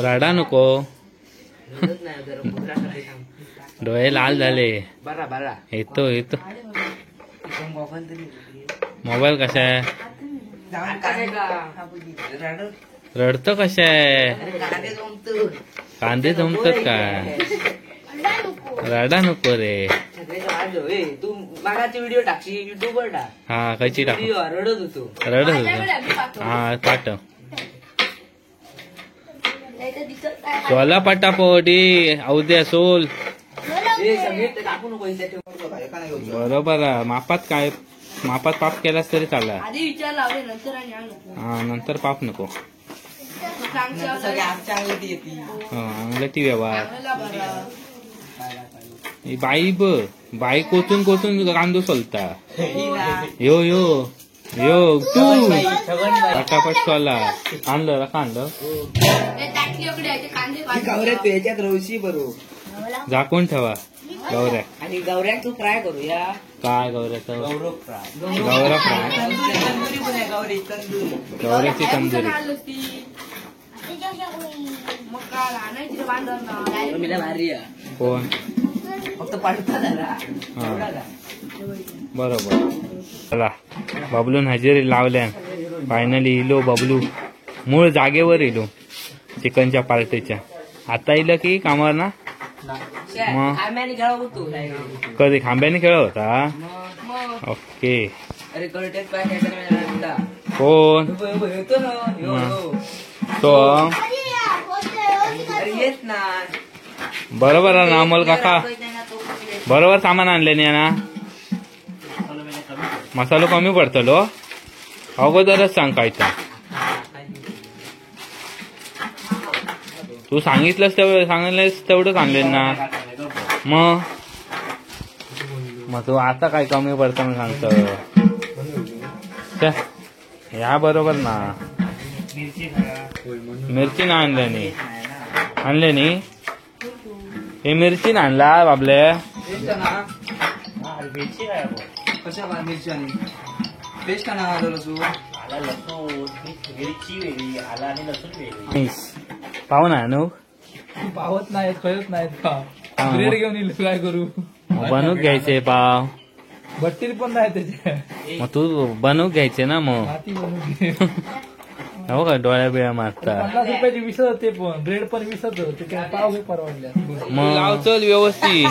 रडा नको. डोळे लाल झाले. येतो येतो. मोबाईल कसा आहे? रडतो कशा आहे? कांदे जमतात काय? रडा नको रे. तू मागाची व्हिडिओ टाकशी युट्यूबवर टाक. हा कशी टाक? रडत होतो. हा पाठ चला पटापटी औद्या सोल. बरोबर आहे. मापात काय मापात पाप केलास तरी चालला. हा नंतर पाप नको. अंगलटी व्यवहार. बाई बाई कोचून कोचून कांदो सोलता. यो यो यो तू पटापट सोला. आणलं रका आणलं. याच्यात रवशी बरोबर झाकून ठेवा गौऱ्या. आणि गौऱ्याक तू फ्राय करूया. काय गौऱ्याचं? गौरव फ्राय. गौरा फ्राय. तंदुरी पण आहे गौरी. तंदुरी. गौऱ्याची तंदुरी. भारी आहे. कोण? फक्त पाडता झाला. बरोबर. चला बबलून हजेरी लावल्या. फायनली इलो बबलू. मूळ जागेवर इलो चिकनच्या पार्टीच्या. आता इलं की कामावर ना? कधी खांब्याने खेळ होता? ओके. कोण तो? बरोबर आहे ना अमोल काका? बरोबर सामान आणले नाही ना? मसालो कमी पडतलो अगोदरच सांग काय तर. तू सांगितलंस तेवढंच आणले ना मग तू आता काय कमी पडतं मी सांगतो. या बरोबर ना. मिरची ना आणले नी हे मिरची ना आणला बाबले. पेस्ट पाहू ना नु पावत नाहीत कळत नाहीत. ब्रेड घेऊन येईल काय करू? बनवून घ्यायचे पाव. बट्टी पण नाही त्याचे. मग तू बनवून घ्यायचे ना मग. हो का डोळ्या बिळ्या मारता. 50 रुपयाची विसत होते पण ब्रेड पण विसत होते. पाव हे परवडल्या. मग लाव चल व्यवस्थित.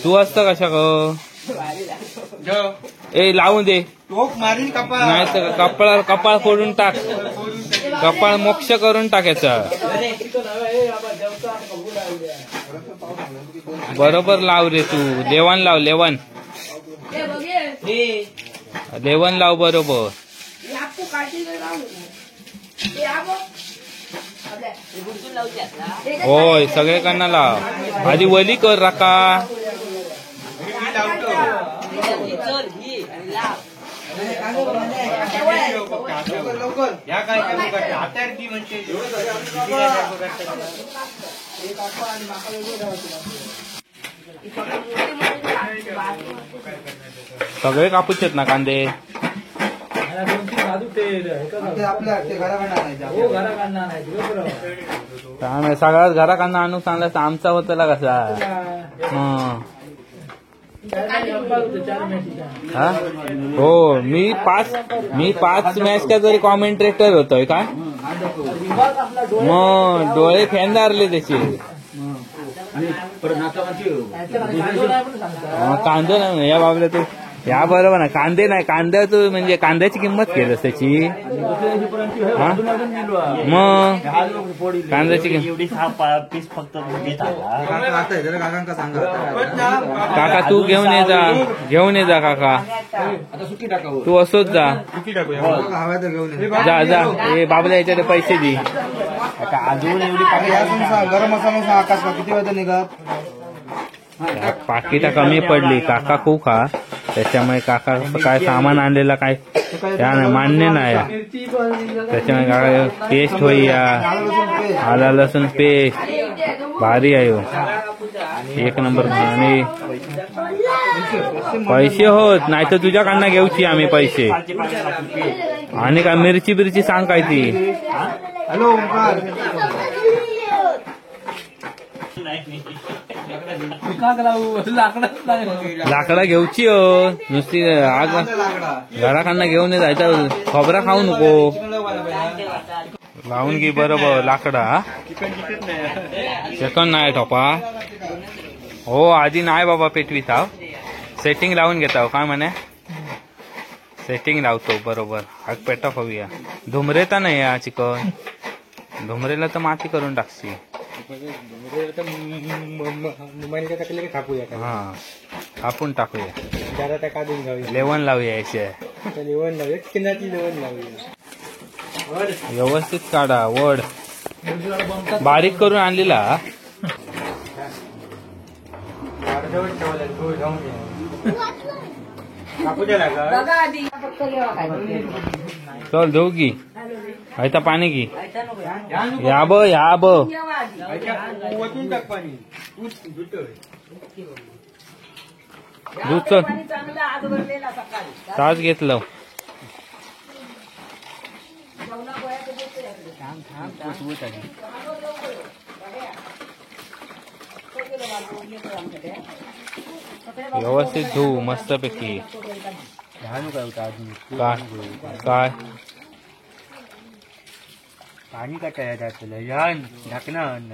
तू असतं कशा ग? ए लावून दे. नाही तर कपाळ फोडून टाक. कपाळ मोक्ष करून टाकायचा. बरोबर लाव रे तू. लेवण लाव लेवण. लेवण लाव बरोबर. होय सगळ्याकडनं लाव. आधी वली कर राका. सगळे कापूच आहेत ना कांदे. सगळ्यात घराकडनं आणून सांगला तर आमचा होता कसा. हो मी पाच मॅच का तरी कॉमेंट्रेटर होतोय काय. मग डोळे फेंदारले त्याचे. कांदो नाही या बाबले तू. या बरोबर ना कांदे नाही. कांद्याचं म्हणजे कांद्याची किंमत केलंस त्याची. मग कांद्याची किंमत. काका तू घेऊन ये जा काका. तू असोच जा जा. हे बाबल्या याच्यात पैसे दे. अजून एवढी गरम मसाला आकाश किती वाजता निघत. पाकिटा कमी पडली काका खूप खा. त्याच्यामुळे काका काय सामान आणलेला काय त्या मान्य नाही. त्याच्यामुळे काका पेस्ट होईया. आला लसूण पेस्ट भारी आहे. एक नंबर. आणि पैसे होत नाही तर तुझ्याकडनं घेऊची आम्ही पैसे. आणि काय मिरची बिरची सांग काय ती. हॅलो ओंकार लाकडा घेऊची हो नुसती आग घराखांना घेऊन जायचं खोबरा खाऊ नको लावून घे बरोबर लाकडा चिकन नाही ठोपा हो आधी नाही बाबा पेटवीत हाव सेटिंग लावून घेता काय म्हणे सेटिंग लावतो बरोबर आग पेटा खाऊया धुमरेता नाही या चिकन धुमरेला तर माती करून टाकशी हा कापून टाकूया लेवण लावूया व्यवस्थित काढा वड बारीक करून आणलेला चल देऊ की आता पाणी घे या ब दूध चल तास घेतलं व्यवस्थित धुऊ मस्तपैकी काय पाणी काय ढाकणं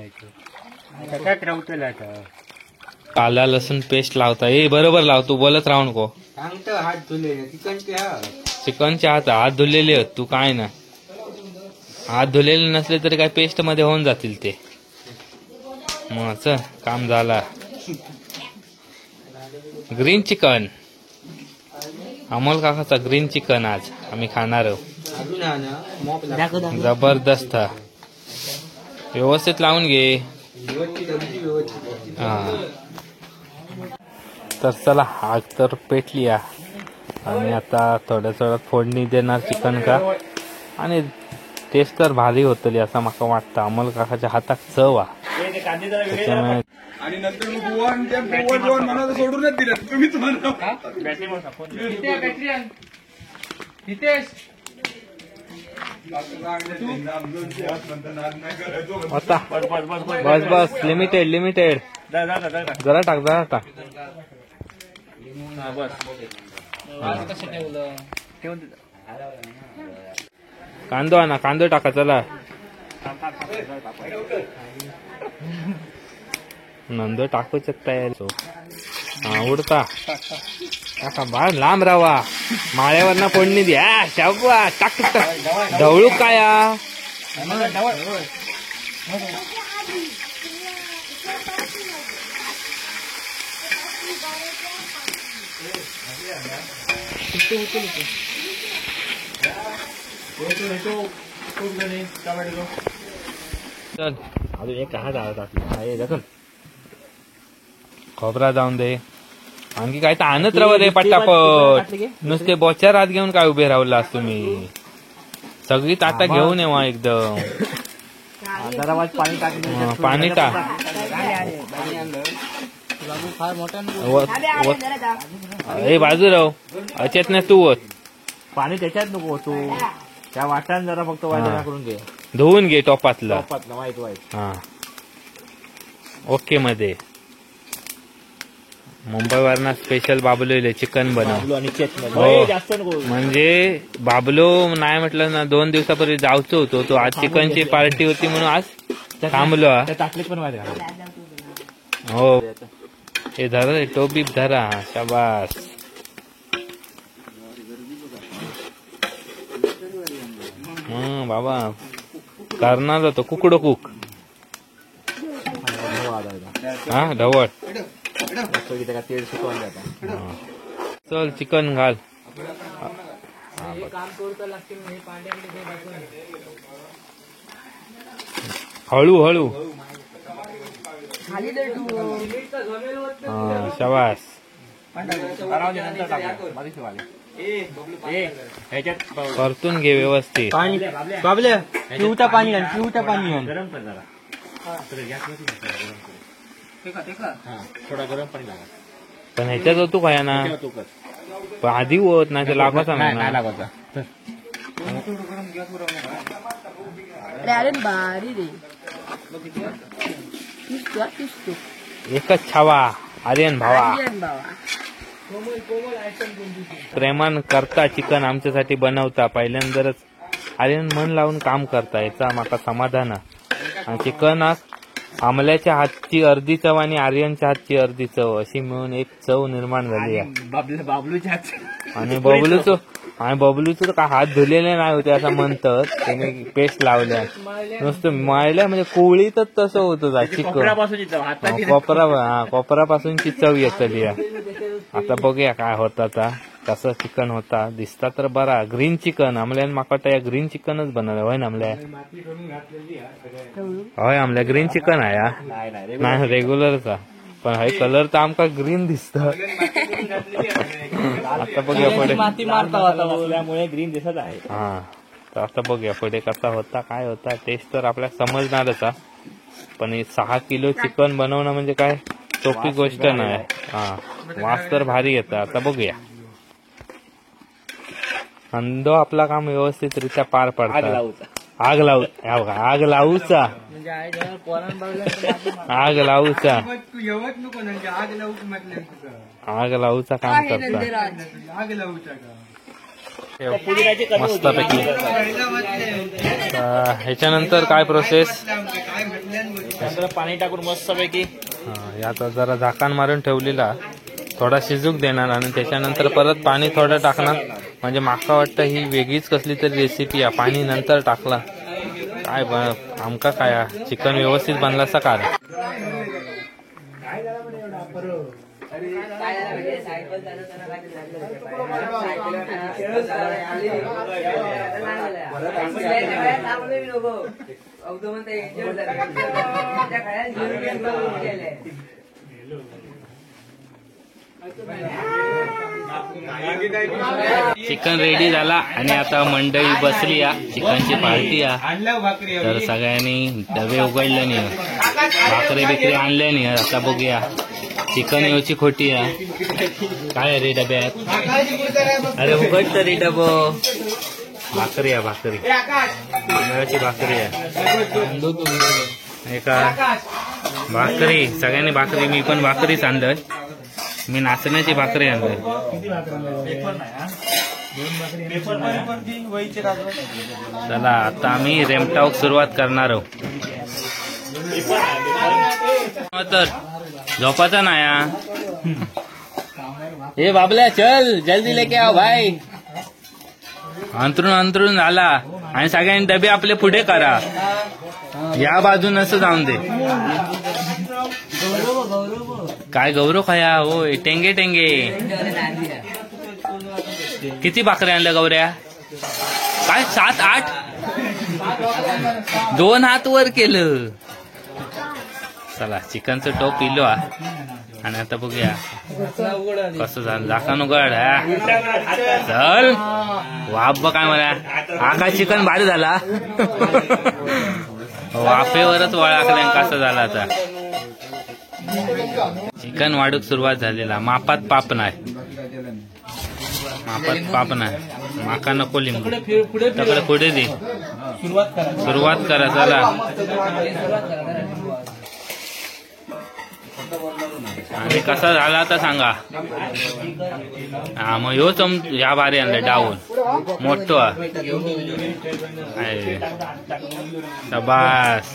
काला लसूण पेस्ट लावता ए बरोबर लावतो बोलत राहू नको हात धुले चिकनचे हात धुलेले आहेत तू काय ना हात धुलेले नसले तरी काय पेस्ट मध्ये होऊन जातील ते मग चल काम झाला ग्रीन चिकन अमोल काकाचा ग्रीन चिकन आज आम्ही खाणार जबरदस्त व्यवस्थित लावून घे हा तर चला आग तर पेटली आणि आता थोड्या फोडणी देणार चिकन का आणि टेस्ट तर भारी होतली असं मला वाटतं अमोल काकाच्या हातात चव त्याच्यामुळे आणि नंतर सोडूनच दिलं तुम्ही आता बस लिमिटेड जरा टाक कांदो टाका चला नंदो टाकूच तयार हा उडता टाका बाळ लांब राहा माळ्यावर फोडणी द्या शाबा टाक ढवळू काय चल अजून एक कहा टाकली खोबरा जाऊन दे आणखी काय तर आणत राहा रे पटापट नुसते बोचार हात घेऊन काय उभे राहलास तुम्ही सगळी ताटा घेऊन येवा एकदम पाणी टाक ए बाजू राव अच्यात नाही तू पाणी त्याच्यात नको तू त्या वाटाण जरा फक्त वाटा करून घे धुवून घे टोपातलं वाईट हा ओके मध्ये मुंबईवरना स्पेशल बाबलो चिकन बनव जास्त नको म्हणजे बाबलो नाही म्हटलं ना 2 दिवसापूर्वी जाऊचो होतो तो आज चिकनची पार्टी होती म्हणून आज थांबलो टाकलेट पण माहिती हो हे धरा टोपीप धरा शाबास बाबा करणार होतो कुकडो कुक हा ढवळ तेल सुकवून जाता चल चिकन घाल हळू हळू शाबास परतून घे व्यवस्थित पाणी बाबल्या पिवटा पाणी आण पिवटा पाणी आण थोडा गरम पाणी लागा पण ह्याच्यात होतो काय ना पण आधी होत नाही तर लागायचा नाही लागायचा अरे अरे भारी रे तीस एकच छावा आर्यन भावा बाबा प्रेमान करता चिकन आमच्यासाठी बनवता पहिल्यांदाच आर्यन मन लावून काम करता याचा माका समाधान आणि चिकनाक आमल्याच्या हातची अर्धी चव आणि आर्यनच्या हातची अर्धी चव अशी मिळून एक चव निर्माण झाली आहे आणि बबलूचं काय हात धुलेले नाही होते असं म्हणतात त्याने पेस्ट लावल्या नुसतं मळल्या म्हणजे कोळीतच तसं होतं चिकन कोपरापासूनची चव येतली आता बघूया काय होता आता कसं चिकन होता दिसता तर बरा ग्रीन चिकन आमल्यान माका वाटतं या ग्रीन चिकनच बनवलं होय ना आमल्या होय आमल्या ग्रीन चिकन आहे नाही रेग्युलरचा पण हे कलर तर आमका ग्रीन दिसत आता बघूया पुढे माती मारता ग्रीन दिसत आहे हा तर आता बघूया पुढे कसा होता काय होता टेस्ट तर आपल्याला समजणारच पण 6 किलो चिकन बनवणं म्हणजे काय सोपी गोष्ट नाही हा वास तर भारी येतं आता बघूया अंदो आपला काम व्यवस्थितरित्या पार पडता आग लावूचा काम करता मस्तपैकी ह्याच्यानंतर काय प्रोसेस पाणी टाकून मस्तपैकी यात जरा झाकण मारून ठेवलेला थोडा शिजूक देणार आणि त्याच्यानंतर परत पाणी थोडं टाकणार म्हणजे माका वाटतं ही वेगळीच कसली तरी रेसिपी आहे पाणी नंतर टाकला काय आमका काय चिकन व्यवस्थित बनला असा काय चिकन रेडी झाला आणि आता मंडळी बसली चिकनची पार्टी तर सगळ्यांनी डबे उघडले नाही भाकरी बिकरी आणले नाही आता बघूया चिकन येऊची खोटी काय रे डब्यात अरे उघड तरी डबो भाकरी तांदळाची भाकरी एका भाकरी सगळ्यांनी भाकरी मी पण भाकरीच आणलंय मी नाचण्याची भाकरी आणली चला आता आम्ही रेमटाऊक सुरुवात करणार आहोत तर झोपाचा नाही हे बाबल्या चल जल्दी लेके आओ भाई अंतरून झाला आणि सगळ्यांनी डबे आपले पुढे करा या बाजून असं जाऊन दे काय गौरव खाया होय टेंगे किती भाकऱ्या आणल्या गौऱ्या काय 7-8 2 हात वर केलं चला चिकनचं टोप इलो आणि आता बघूया कसं झालं झाकण उघड चल वाप काय मला आका चिकन भारी झाला वाफेवरच वळाकल्या कसं झाला आता चिकन वाढूक सुरुवात झालेला मापात पाप नाही माका नको लिंबू तकडे पुढे दे सुरुवात करा चला आणि कसा झाला आता सांगा हा मग ह्यो या भारी आणलं डाऊन मोठो शबास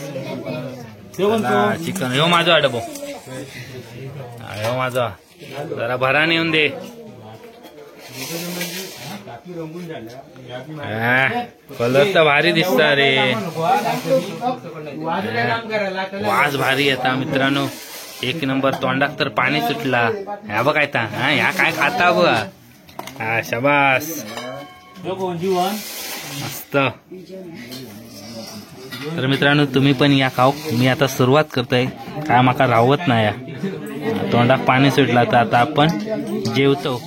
चिकन ह्यो माझा डबो ह्यो माझा जरा भराने येऊन दे कलर तर भारी दिसता रे वास भारी येता मित्रांनो 1 नंबर तोंडात तर पाणी सुटला ह्या बघ काय ह्या काय खाता बघा हा शबास मस्त तर मित्रांनो तुम्ही पण या खाऊ मी आता सुरुवात करतोय काय माका राहत नाही तोंडात पाणी सुटला तर आता आपण जेवतो